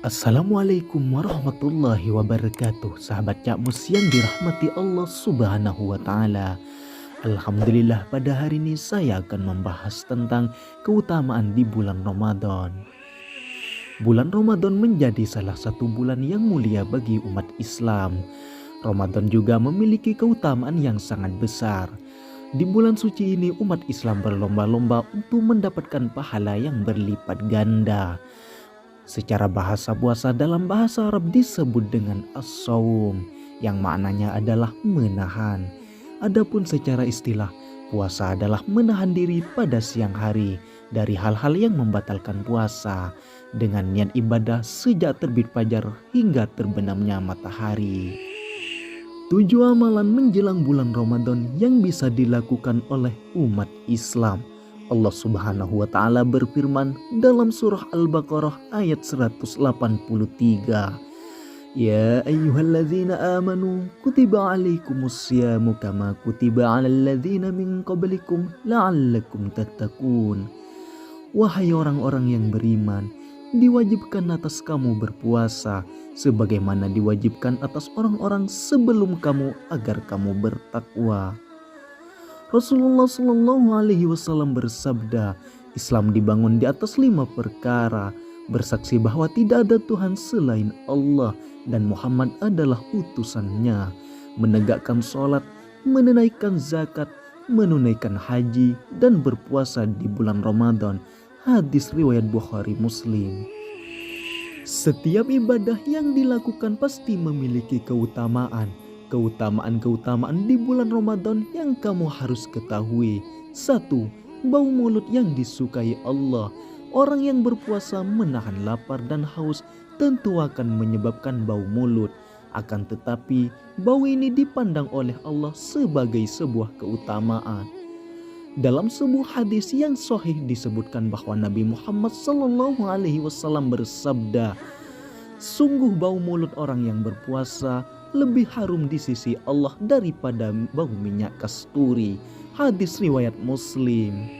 Assalamualaikum warahmatullahi wabarakatuh. Sahabat Cakmus yang dirahmati Allah subhanahu wa ta'ala. Alhamdulillah, pada hari ini saya akan membahas tentang keutamaan di bulan Ramadan. Bulan Ramadan menjadi salah satu bulan yang mulia bagi umat Islam. Ramadan juga memiliki keutamaan yang sangat besar. Di bulan suci ini umat Islam berlomba-lomba untuk mendapatkan pahala yang berlipat ganda. Secara bahasa puasa dalam bahasa Arab disebut dengan as-saum, yang maknanya adalah menahan. Adapun secara istilah, puasa adalah menahan diri pada siang hari dari hal-hal yang membatalkan puasa dengan niat ibadah sejak terbit fajar hingga terbenamnya matahari. 7 amalan menjelang bulan Ramadan yang bisa dilakukan oleh umat Islam. Allah subhanahu wa ta'ala berfirman dalam surah Al-Baqarah ayat 183. Ya ayyuhalladzina amanu kutiba alaikumusyamu kama kutiba alal ladzina min qablikum la'allakum tattaqun. Wahai orang-orang yang beriman, diwajibkan atas kamu berpuasa sebagaimana diwajibkan atas orang-orang sebelum kamu agar kamu bertakwa. Rasulullah Shallallahu Alaihi Wasallam bersabda, Islam dibangun di atas 5 perkara: bersaksi bahwa tidak ada Tuhan selain Allah dan Muhammad adalah utusannya, menegakkan sholat, menunaikan zakat, menunaikan haji, dan berpuasa di bulan Ramadan. Hadis riwayat Bukhari Muslim. Setiap ibadah yang dilakukan pasti memiliki keutamaan. Keutamaan di bulan Ramadan yang kamu harus ketahui. 1. Bau mulut yang disukai Allah. Orang yang berpuasa menahan lapar dan haus tentu akan menyebabkan bau mulut. Akan tetapi bau ini dipandang oleh Allah sebagai sebuah keutamaan. Dalam sebuah hadis yang sahih disebutkan bahwa Nabi Muhammad SAW bersabda, sungguh bau mulut orang yang berpuasa lebih harum di sisi Allah daripada bau minyak kasturi. Hadis riwayat Muslim.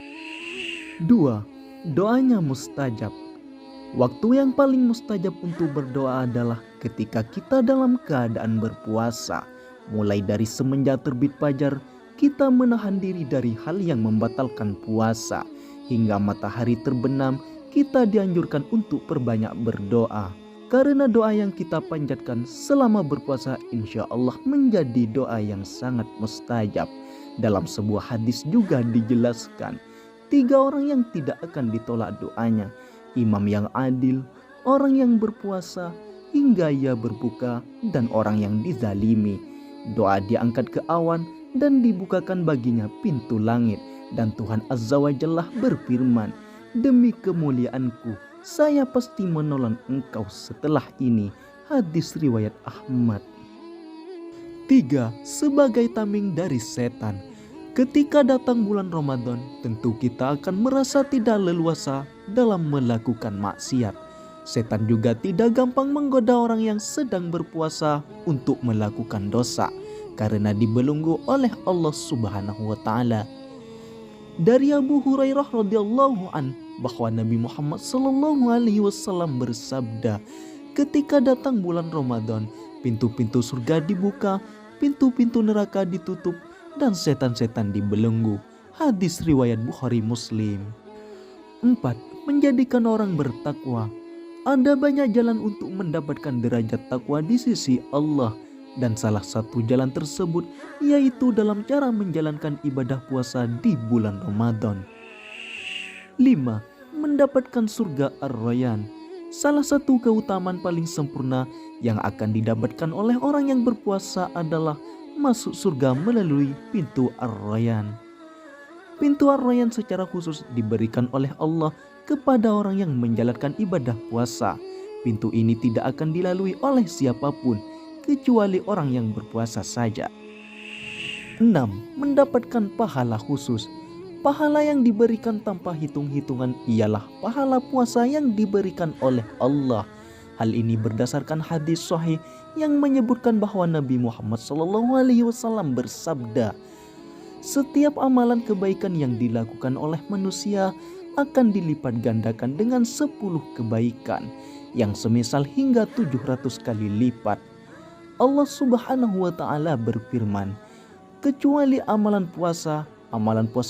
2. Doanya mustajab. Waktu yang paling mustajab untuk berdoa adalah ketika kita dalam keadaan berpuasa. Mulai dari semenjak terbit fajar, kita menahan diri dari hal yang membatalkan puasa. Hingga matahari terbenam, kita dianjurkan untuk perbanyak berdoa. Karena doa yang kita panjatkan selama berpuasa insya Allah menjadi doa yang sangat mustajab. Dalam sebuah hadis juga dijelaskan 3 orang yang tidak akan ditolak doanya: imam yang adil, orang yang berpuasa hingga ia berbuka, dan orang yang dizalimi. Doa diangkat ke awan dan dibukakan baginya pintu langit, dan Tuhan Azza wa Jalla berfirman, demi kemuliaanku saya pasti menolong engkau setelah ini. Hadis riwayat Ahmad. 3. Sebagai tameng dari setan. Ketika datang bulan Ramadan, tentu kita akan merasa tidak leluasa dalam melakukan maksiat. Setan juga tidak gampang menggoda orang yang sedang berpuasa untuk melakukan dosa, karena dibelenggu oleh Allah subhanahu wa ta'ala. Dari Abu Hurairah radhiyallahu an bahwa Nabi Muhammad sallallahu alaihi wasallam bersabda, ketika datang bulan Ramadan, pintu-pintu surga dibuka, pintu-pintu neraka ditutup, dan setan-setan dibelenggu. Hadis riwayat Bukhari Muslim. 4. Menjadikan orang bertakwa. Ada banyak jalan untuk mendapatkan derajat takwa di sisi Allah, dan salah satu jalan tersebut yaitu dalam cara menjalankan ibadah puasa di bulan Ramadan. 5. Mendapatkan surga Ar-Rayyan. Salah satu keutamaan paling sempurna yang akan didapatkan oleh orang yang berpuasa adalah masuk surga melalui pintu Ar-Rayyan. Pintu Ar-Rayyan secara khusus diberikan oleh Allah kepada orang yang menjalankan ibadah puasa. Pintu ini tidak akan dilalui oleh siapapun kecuali orang yang berpuasa saja. 6. Mendapatkan pahala khusus. Pahala yang diberikan tanpa hitung-hitungan ialah pahala puasa yang diberikan oleh Allah. Hal ini berdasarkan hadis sahih yang menyebutkan bahwa Nabi Muhammad SAW bersabda, setiap amalan kebaikan yang dilakukan oleh manusia akan dilipat gandakan dengan 10 kebaikan yang semisal hingga 700 kali lipat. Allah Subhanahu wa Ta'ala berfirman, kecuali amalan puasa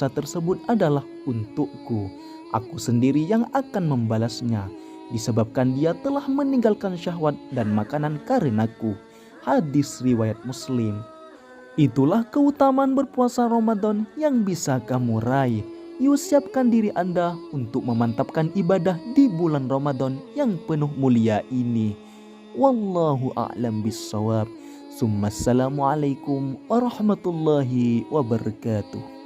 tersebut adalah untukku. Aku sendiri yang akan membalasnya, disebabkan dia telah meninggalkan syahwat dan makanan karenaku. Hadis riwayat Muslim. Itulah keutamaan berpuasa Ramadan yang bisa kamu raih. Yuk siapkan diri Anda untuk memantapkan ibadah di bulan Ramadan yang penuh mulia ini. Wallahu a'lam bissawab. Assalamualaikum warahmatullahi wabarakatuh.